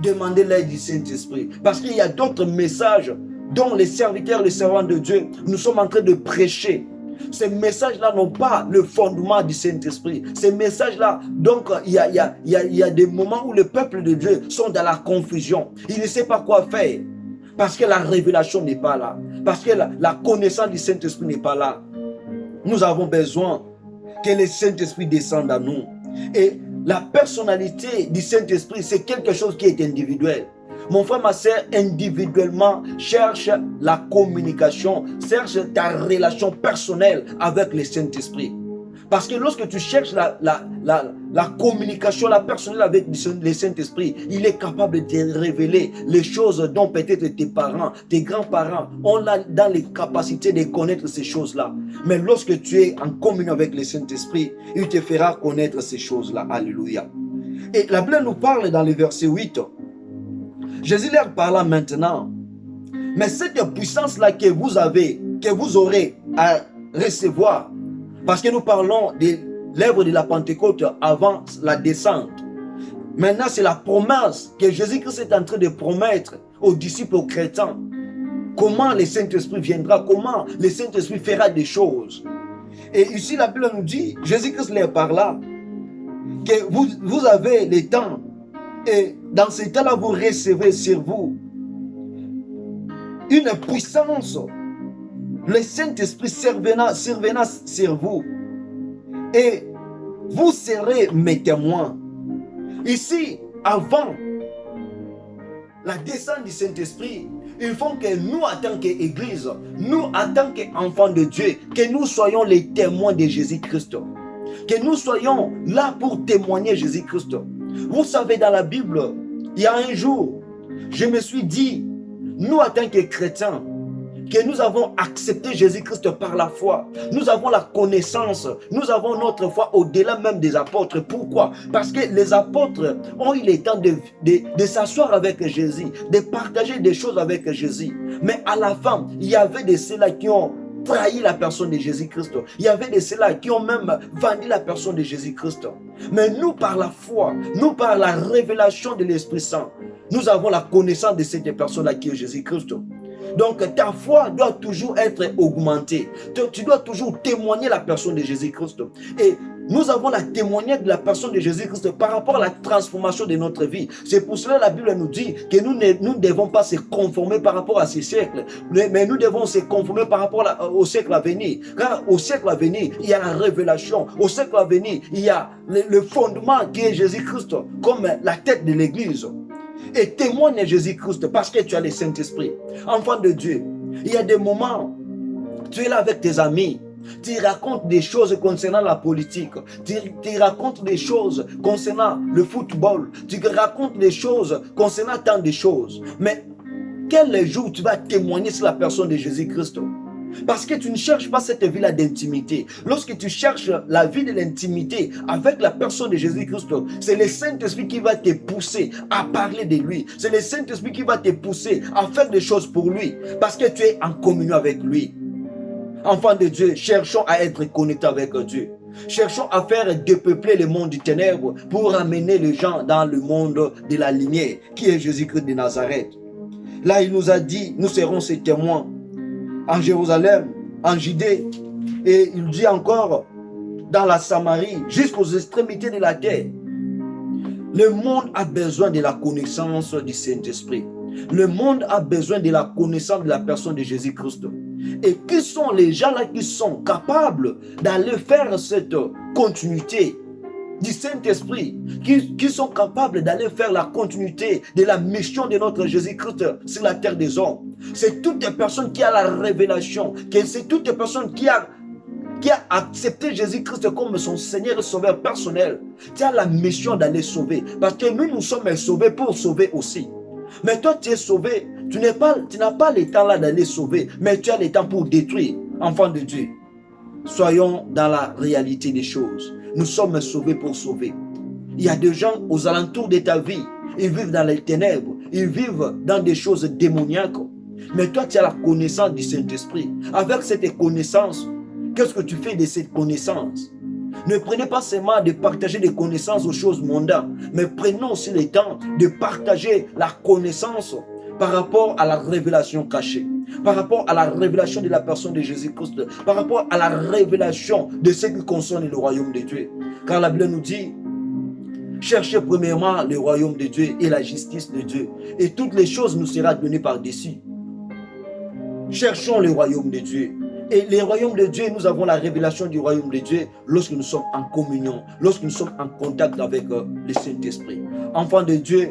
Demander l'aide du Saint-Esprit. Parce qu'il y a d'autres messages dont les serviteurs, les servants de Dieu, nous sommes en train de prêcher. Ces messages-là n'ont pas le fondement du Saint-Esprit. Ces messages-là, donc il y a des moments où le peuple de Dieu sont dans la confusion. Ils ne savent pas quoi faire. Parce que la révélation n'est pas là. Parce que la connaissance du Saint-Esprit n'est pas là. Nous avons besoin que le Saint-Esprit descende à nous. Et la personnalité du Saint-Esprit, c'est quelque chose qui est individuel. Mon frère, ma soeur, individuellement, cherche la communication, cherche ta relation personnelle avec le Saint-Esprit. Parce que lorsque tu cherches la communication, la personnelle avec le Saint-Esprit, il est capable de te révéler les choses dont peut-être tes parents, tes grands-parents ont dans les capacités de connaître ces choses-là. Mais lorsque tu es en communion avec le Saint-Esprit, il te fera connaître ces choses-là. Alléluia. Et la Bible nous parle dans le verset 8. Jésus leur parla maintenant. Mais cette puissance-là que vous avez, que vous aurez à recevoir, parce que nous parlons de l'œuvre de la Pentecôte avant la descente. Maintenant, c'est la promesse que Jésus-Christ est en train de promettre aux disciples, aux chrétiens. Comment le Saint-Esprit viendra, comment le Saint-Esprit fera des choses. Et ici, la Bible nous dit, Jésus-Christ leur parla, que vous avez le temps, et dans ce temps-là, vous recevez sur vous une puissance. Le Saint-Esprit survenant sur vous. Et vous serez mes témoins. Ici, avant la descente du Saint-Esprit, il faut que nous, en tant qu'Église, nous, en tant qu'enfants de Dieu, que nous soyons les témoins de Jésus-Christ. Que nous soyons là pour témoigner Jésus-Christ. Vous savez, dans la Bible, il y a un jour, je me suis dit, nous, en tant que chrétiens, que nous avons accepté Jésus-Christ par la foi. Nous avons la connaissance. Nous avons notre foi au-delà même des apôtres. Pourquoi? Parce que les apôtres ont eu le temps de s'asseoir avec Jésus, de partager des choses avec Jésus. Mais à la fin, il y avait de ceux-là qui ont trahi la personne de Jésus-Christ. Il y avait de ceux-là qui ont même vendu la personne de Jésus-Christ. Mais nous, par la foi, nous, par la révélation de l'Esprit Saint, nous avons la connaissance de cette personne-là qui est Jésus-Christ. Donc ta foi doit toujours être augmentée. Tu dois toujours témoigner la personne de Jésus-Christ. Et nous avons la témoignage de la personne de Jésus-Christ par rapport à la transformation de notre vie. C'est pour cela que la Bible nous dit que nous ne devons pas se conformer par rapport à ces siècles, mais nous devons se conformer par rapport au siècle à venir. Car au siècle à venir, il y a la révélation. Au siècle à venir, il y a le fondement qui est Jésus-Christ comme la tête de l'Église. Et témoigne Jésus-Christ parce que tu as le Saint-Esprit. Enfant de Dieu, il y a des moments, tu es là avec tes amis, tu racontes des choses concernant la politique, tu racontes des choses concernant le football, tu racontes des choses concernant tant de choses. Mais quel jour tu vas témoigner sur la personne de Jésus-Christ? Parce que tu ne cherches pas cette vie-là d'intimité. Lorsque tu cherches la vie de l'intimité avec la personne de Jésus-Christ, c'est le Saint-Esprit qui va te pousser à parler de lui. C'est le Saint-Esprit qui va te pousser à faire des choses pour lui. Parce que tu es en communion avec lui. Enfants de Dieu, cherchons à être connectés avec Dieu. Cherchons à faire dépeupler le monde du ténèbre pour amener les gens dans le monde de la lumière, qui est Jésus-Christ de Nazareth. Là, il nous a dit, nous serons ses témoins en Jérusalem, en Judée, et il dit encore dans la Samarie, jusqu'aux extrémités de la terre. Le monde a besoin de la connaissance du Saint-Esprit. Le monde a besoin de la connaissance de la personne de Jésus-Christ. Et qui sont les gens-là qui sont capables d'aller faire cette continuité du Saint-Esprit, qui sont capables d'aller faire la continuité de la mission de notre Jésus-Christ sur la terre des hommes? C'est toute personne qui a la révélation, c'est toute personne qui a accepté Jésus-Christ comme son Seigneur et Sauveur personnel, qui a la mission d'aller sauver. Parce que nous sommes sauvés pour sauver aussi. Mais toi, tu es sauvé, tu n'as pas le temps là d'aller sauver, mais tu as le temps pour détruire. Enfant de Dieu, soyons dans la réalité des choses. Nous sommes sauvés pour sauver. Il y a des gens aux alentours de ta vie, ils vivent dans les ténèbres, ils vivent dans des choses démoniaques. Mais toi, tu as la connaissance du Saint-Esprit. Avec cette connaissance, qu'est-ce que tu fais de cette connaissance? Ne prenez pas seulement de partager des connaissances aux choses mondaines, mais prenons aussi le temps de partager la connaissance par rapport à la révélation cachée. par rapport à la révélation de la personne de Jésus-Christ, par rapport à la révélation de ce qui concerne le royaume de Dieu. Car la Bible nous dit, cherchez premièrement le royaume de Dieu et la justice de Dieu, et toutes les choses nous seront données par-dessus. Cherchons le royaume de Dieu. Et le royaume de Dieu, nous avons la révélation du royaume de Dieu lorsque nous sommes en communion, lorsque nous sommes en contact avec le Saint-Esprit. Enfants de Dieu,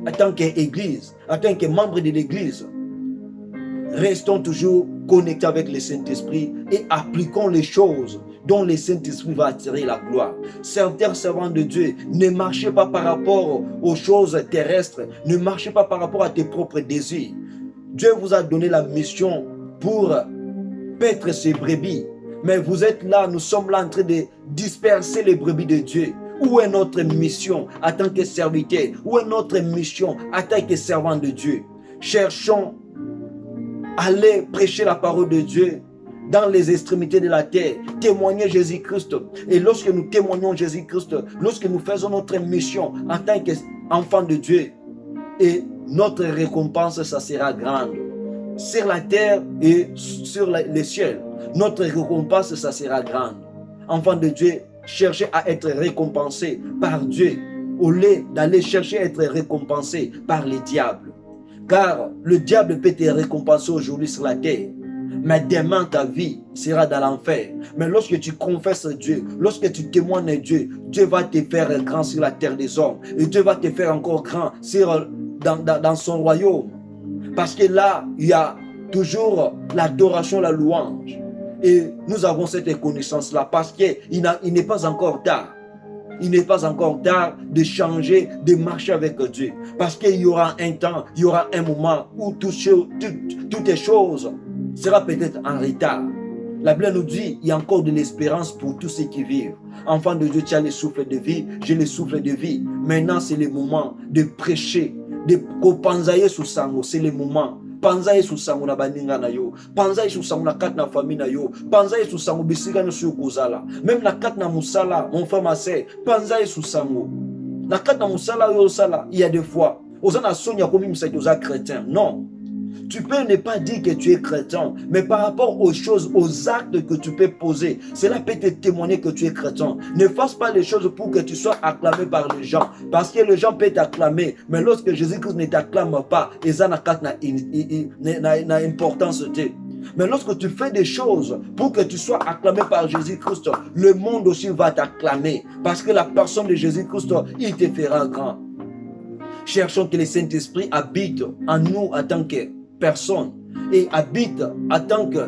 en tant qu'Église, en tant que membre de l'Église, restons toujours connectés avec le Saint-Esprit et appliquons les choses dont le Saint-Esprit va attirer la gloire. Serviteurs, servants de Dieu, ne marchez pas par rapport aux choses terrestres, ne marchez pas par rapport à tes propres désirs. Dieu vous a donné la mission pour paître ses brebis, mais vous êtes là, nous sommes là en train de disperser les brebis de Dieu. Où est notre mission en tant que serviteur? Où est notre mission en tant que servant de Dieu? Cherchons à aller prêcher la parole de Dieu dans les extrémités de la terre, témoigner Jésus-Christ. Et lorsque nous témoignons Jésus-Christ, lorsque nous faisons notre mission en tant qu'enfants de Dieu, et notre récompense, ça sera grande. Sur la terre et sur les cieux, notre récompense, ça sera grande. Enfants de Dieu, cherchez à être récompensés par Dieu, au lieu d'aller chercher à être récompensé par les diables. Car le diable peut te récompenser aujourd'hui sur la terre, mais demain ta vie sera dans l'enfer. Mais lorsque tu confesses Dieu, lorsque tu témoignes Dieu, Dieu va te faire grand sur la terre des hommes. Et Dieu va te faire encore grand dans son royaume. Parce que là, il y a toujours l'adoration, la louange. Et nous avons cette connaissance-là parce qu'il n'est pas encore tard. Il n'est pas encore tard de changer, de marcher avec Dieu. Parce qu'il y aura un temps, il y aura un moment où toutes les choses seront peut-être en retard. La Bible nous dit, il y a encore de l'espérance pour tous ceux qui vivent. Enfant de Dieu, tu as le souffle de vie, j'ai le souffle de vie. Maintenant, c'est le moment de prêcher, de panzailler sous sango, c'est le moment. Panzailler sous sango na baninga na yo, panzailler sous sango na kat na famille na yo, panzailler sous sango bisika no sur kozala. Même la kat na musala, mon frère ma sœur, panzailler sous sango. La kat na musala yo sala, il y a des fois, osana sonya comme msaki oza chrétien. Non. Tu peux ne pas dire que tu es chrétien, mais par rapport aux choses, aux actes que tu peux poser, cela peut te témoigner que tu es chrétien. Ne fasse pas les choses pour que tu sois acclamé par les gens, parce que les gens peuvent t'acclamer, mais lorsque Jésus-Christ ne t'acclame pas, ça n'a importance. Mais lorsque tu fais des choses pour que tu sois acclamé par Jésus-Christ, le monde aussi va t'acclamer, parce que la personne de Jésus-Christ, il te fera grand. Cherchons que le Saint-Esprit habite en nous en tant que personne et habite en tant que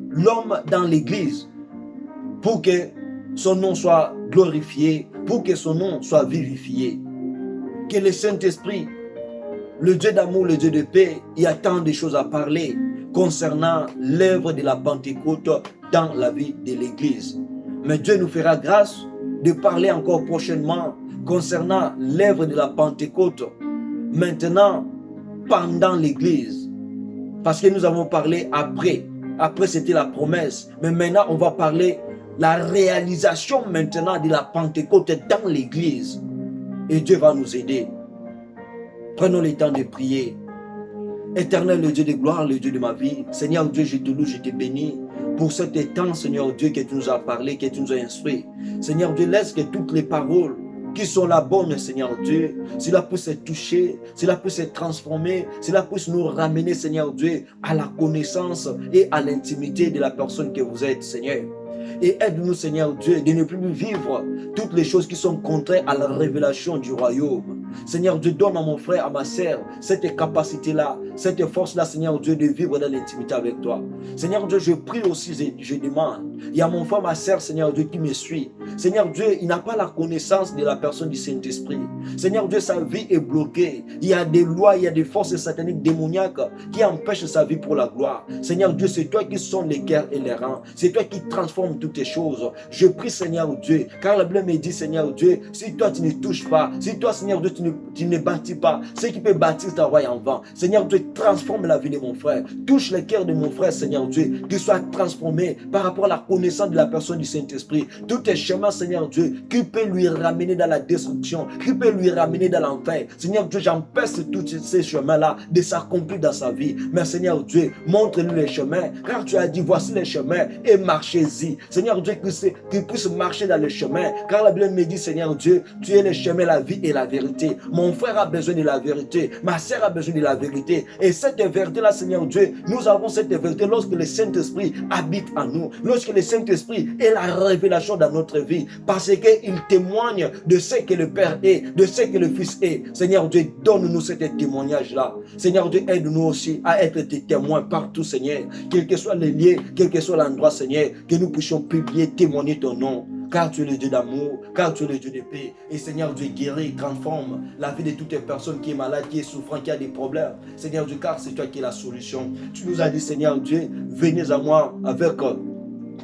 l'homme dans l'église pour que son nom soit glorifié, pour que son nom soit vivifié. Que le Saint-Esprit, le Dieu d'amour, le Dieu de paix, il y a tant de choses à parler concernant l'œuvre de la Pentecôte dans la vie de l'église. Mais Dieu nous fera grâce de parler encore prochainement concernant l'œuvre de la Pentecôte maintenant pendant l'église. Parce que nous avons parlé après. Après, c'était la promesse. Mais maintenant, on va parler la réalisation maintenant de la Pentecôte dans l'église. Et Dieu va nous aider. Prenons le temps de prier. Éternel, le Dieu de gloire, le Dieu de ma vie. Seigneur Dieu, je te loue, je te bénis pour cet temps, Seigneur Dieu, que tu nous as parlé, que tu nous as instruit. Seigneur Dieu, laisse que toutes les paroles qui sont la bonne, Seigneur Dieu, cela puisse se toucher, cela puisse se transformer, cela puisse nous ramener, Seigneur Dieu, à la connaissance et à l'intimité de la personne que vous êtes, Seigneur. Et aide-nous, Seigneur Dieu, de ne plus vivre toutes les choses qui sont contraires à la révélation du royaume. Seigneur Dieu, donne à mon frère, à ma sœur, cette capacité-là, cette force-là, Seigneur Dieu, de vivre dans l'intimité avec toi. Seigneur Dieu, je prie aussi, je demande. Il y a mon frère, ma sœur, Seigneur Dieu, qui me suit. Seigneur Dieu, il n'a pas la connaissance de la personne du Saint-Esprit. Seigneur Dieu, sa vie est bloquée. Il y a des lois, il y a des forces sataniques démoniaques qui empêchent sa vie pour la gloire. Seigneur Dieu, c'est toi qui sondes les cœurs et les reins. C'est toi qui transformes toutes choses. Je prie, Seigneur Dieu, car la Bible me dit, Seigneur Dieu, si toi tu ne touches pas, si toi, Seigneur Dieu, tu ne bâtis pas, ce qui peut bâtir ta royaume en vain. Seigneur Dieu, transforme la vie de mon frère. Touche le cœur de mon frère, Seigneur Dieu, qu'il soit transformé par rapport à la connaissance de la personne du Saint-Esprit. Tous tes chemins, Seigneur Dieu, qui peut lui ramener dans la destruction, qui peut lui ramener dans l'enfer. Seigneur Dieu, j'empêche tous ces chemins-là de s'accomplir dans sa vie. Mais Seigneur Dieu, montre-lui les chemins, car tu as dit, voici les chemins et marchez-y. Seigneur Dieu, qu'il puisse marcher dans les chemins, car la Bible me dit, Seigneur Dieu, tu es le chemin, la vie et la vérité. Mon frère a besoin de la vérité, ma sœur a besoin de la vérité. Et cette vérité-là, Seigneur Dieu, nous avons cette vérité lorsque le Saint-Esprit habite en nous, lorsque le Saint-Esprit est la révélation dans notre vie, parce qu'il témoigne de ce que le Père est, de ce que le Fils est. Seigneur Dieu, donne-nous ce témoignage-là. Seigneur Dieu, aide-nous aussi à être tes témoins partout, Seigneur. Quel que soit le lieu, quel que soit l'endroit, Seigneur, que nous puissions publier, témoigner ton nom. Car tu es le Dieu d'amour, car tu es le Dieu de paix. Et Seigneur Dieu, guéris, transforme la vie de toutes les personnes qui est malade, qui est souffrant, qui a des problèmes. Seigneur Dieu, car c'est toi qui es la solution. Tu nous as dit, Seigneur Dieu, venez à moi avec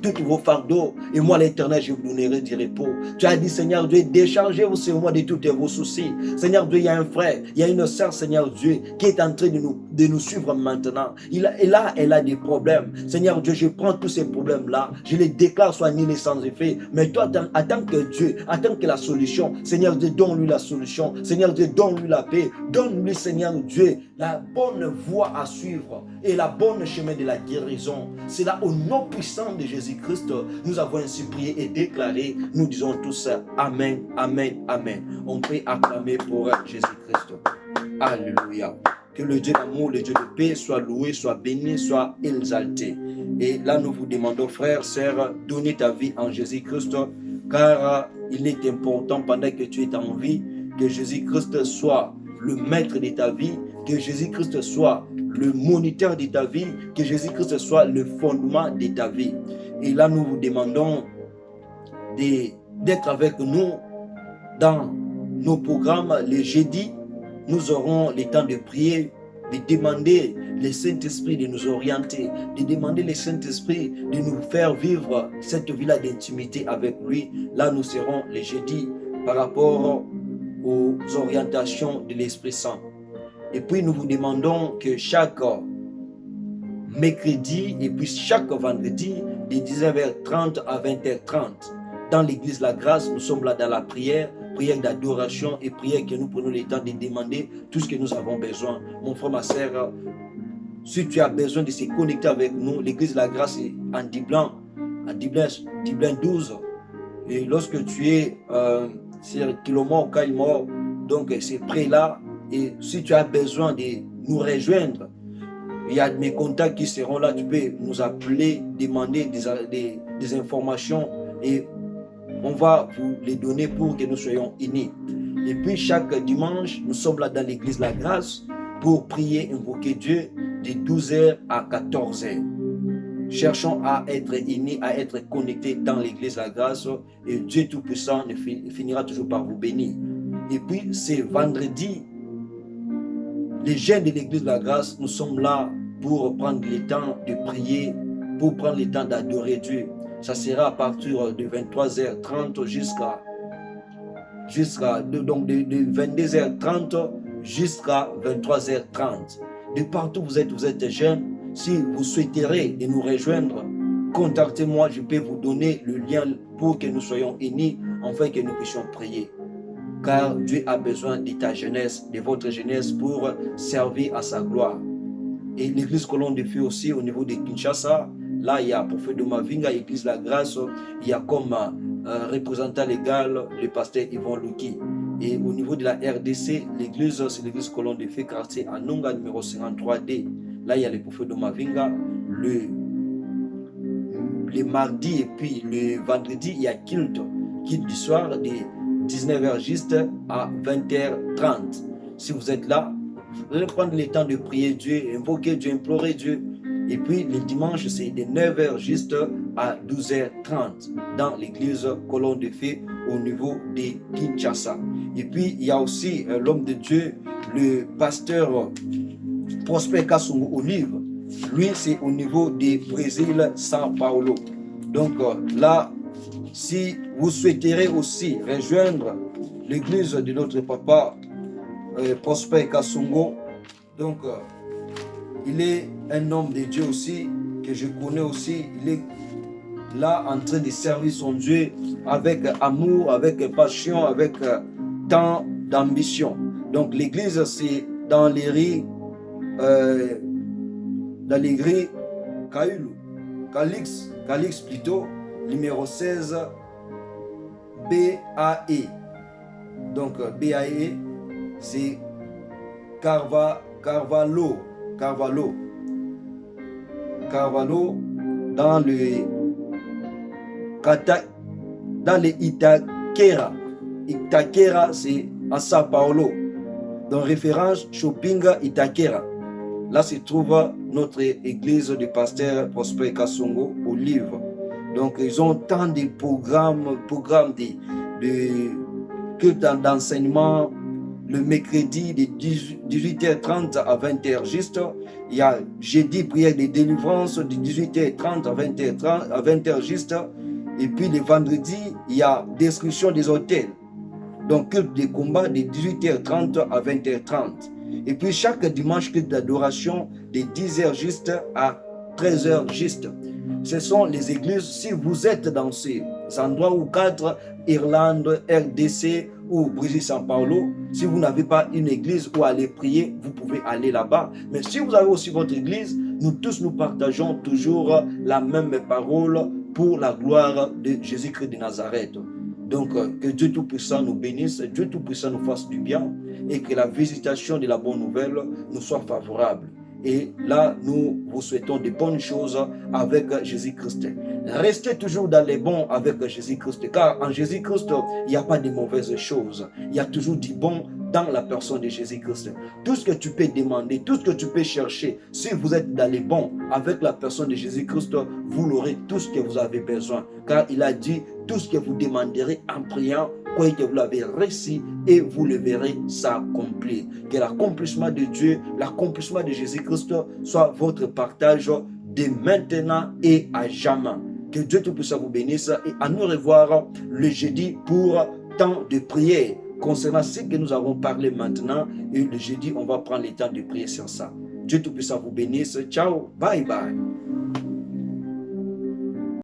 tous vos fardeaux, et moi l'Éternel, je vous donnerai du repos. Tu as dit, Seigneur Dieu, déchargez-vous sur moi de tous vos soucis. Seigneur Dieu, il y a un frère, il y a une sœur, Seigneur Dieu, qui est en train de nous suivre maintenant. Elle a des problèmes. Seigneur Dieu, je prends tous ces problèmes-là, je les déclare soit annulés sans effet. Mais toi, attends que Dieu, attends que la solution, Seigneur Dieu, donne-lui la solution. Seigneur Dieu, donne-lui la paix. Donne-lui, Seigneur Dieu, la bonne voie à suivre et la bonne chemin de la guérison. C'est là au nom puissant de Jésus-Christ, nous avons ainsi prié et déclaré. Nous disons tous Amen, Amen, Amen. On peut acclamer pour Jésus-Christ. Alléluia. Que le Dieu d'amour, le Dieu de paix soit loué, soit béni, soit exalté. Et là, nous vous demandons, frères, sœurs, donnez ta vie en Jésus-Christ, car il est important pendant que tu es en vie, que Jésus-Christ soit le maître de ta vie, que Jésus-Christ soit le moniteur de ta vie, que Jésus-Christ soit le fondement de ta vie. Et là, nous vous demandons d'être avec nous dans nos programmes. Les jeudis, nous aurons le temps de prier, de demander le Saint-Esprit de nous orienter, de demander le Saint-Esprit de nous faire vivre cette vie-là d'intimité avec lui. Là, nous serons les jeudis par rapport aux orientations de l'Esprit Saint. Et puis, nous vous demandons que chaque mercredi et puis chaque vendredi, de 19h30 à 20h30, dans l'église La Grâce, nous sommes là dans la prière d'adoration et prière que nous prenons le temps de demander tout ce que nous avons besoin. Mon frère, ma soeur, si tu as besoin de se connecter avec nous, l'église La Grâce est en Diblan 12. Et lorsque tu es sur Kilomore ou Kalimor, donc c'est près là. Et si tu as besoin de nous rejoindre, il y a mes contacts qui seront là. Tu peux nous appeler, demander des informations et on va vous les donner pour que nous soyons unis. Et puis chaque dimanche, nous sommes là dans l'église La Grâce pour prier, invoquer Dieu de 12h à 14h. Cherchons à être unis, à être connectés dans l'église La Grâce et Dieu Tout-Puissant finira toujours par vous bénir. Et puis c'est vendredi, les jeunes de l'église La Grâce, nous sommes là pour prendre le temps de prier, pour prendre le temps d'adorer Dieu. Ça sera à partir de 23h30 jusqu'à donc de 22h30 jusqu'à 23h30. De partout où vous êtes jeunes, si vous souhaiterez de nous rejoindre, contactez-moi, je peux vous donner le lien pour que nous soyons unis, afin que nous puissions prier. Car Dieu a besoin de ta jeunesse, de votre jeunesse pour servir à sa gloire. Et l'église Colonne de Feu aussi au niveau de Kinshasa, là il y a prophète de Mavinga, l'église La Grâce, il y a comme représentant légal le pasteur Yvon Louki. Et au niveau de la RDC, l'église, c'est l'église Colonne de Feu, quartier Anonga numéro 53D. Là il y a le prophète de Mavinga. Le mardi et puis le vendredi, il y a culte du soir de 19h juste à 20h30. Si vous êtes là, vous allez prendre le temps de prier Dieu, invoquer Dieu, implorer Dieu. Et puis le dimanche, c'est de 9h juste à 12h30 dans l'église Colonne de Feu au niveau de Kinshasa. Et puis il y a aussi l'homme de Dieu, le pasteur Prosper Kassungu Olive. Lui, c'est au niveau du Brésil, São Paulo. Donc là, si vous souhaiterez aussi rejoindre l'église de notre papa Prosper Kasongo, donc il est un homme de Dieu aussi, que je connais aussi. Il est là en train de servir son Dieu avec amour, avec passion, avec tant d'ambition. Donc l'église, c'est dans les rues Kaulu, Calix plutôt, numéro 16, BAE. Donc BAE, c'est Carvalho, dans le Itaquera. Itaquera, c'est à Sao Paulo. Donc référence shopping Itaquera. Là se trouve notre église du pasteur Prosper Kasongo Olive. Donc ils ont tant de programmes de culte d'enseignement. Le mercredi de 18h30 à 20h juste. Il y a jeudi prière de délivrance de 18h30 à 20h juste. Et puis le vendredi, il y a description des hôtels. Donc culte de combat de 18h30 à 20h30. Et puis chaque dimanche, culte d'adoration de 10h juste à 13h juste. Ce sont les églises, si vous êtes dans ces endroits ou cadres, Irlande, RDC ou Brésil, São Paulo, si vous n'avez pas une église où aller prier, vous pouvez aller là-bas. Mais si vous avez aussi votre église, nous tous nous partageons toujours la même parole pour la gloire de Jésus-Christ de Nazareth. Donc que Dieu Tout-Puissant nous bénisse, Dieu Tout-Puissant nous fasse du bien et que la visitation de la bonne nouvelle nous soit favorable. Et là, nous vous souhaitons de bonnes choses avec Jésus-Christ. Restez toujours dans les bons avec Jésus-Christ, car en Jésus-Christ, il n'y a pas de mauvaises choses. Il y a toujours du bon dans la personne de Jésus-Christ. Tout ce que tu peux demander, tout ce que tu peux chercher, si vous êtes dans les bons avec la personne de Jésus-Christ, vous l'aurez tout ce que vous avez besoin. Car il a dit, tout ce que vous demanderez en priant, croyez que vous l'avez reçu et vous le verrez s'accomplir. Que l'accomplissement de Dieu, l'accomplissement de Jésus-Christ soit votre partage de maintenant et à jamais. Que Dieu Tout-Puissant vous bénisse et à nous revoir le jeudi pour temps de prière concernant ce que nous avons parlé maintenant. Et le jeudi, on va prendre le temps de prier sur ça. Dieu Tout-Puissant vous bénisse. Ciao, bye bye.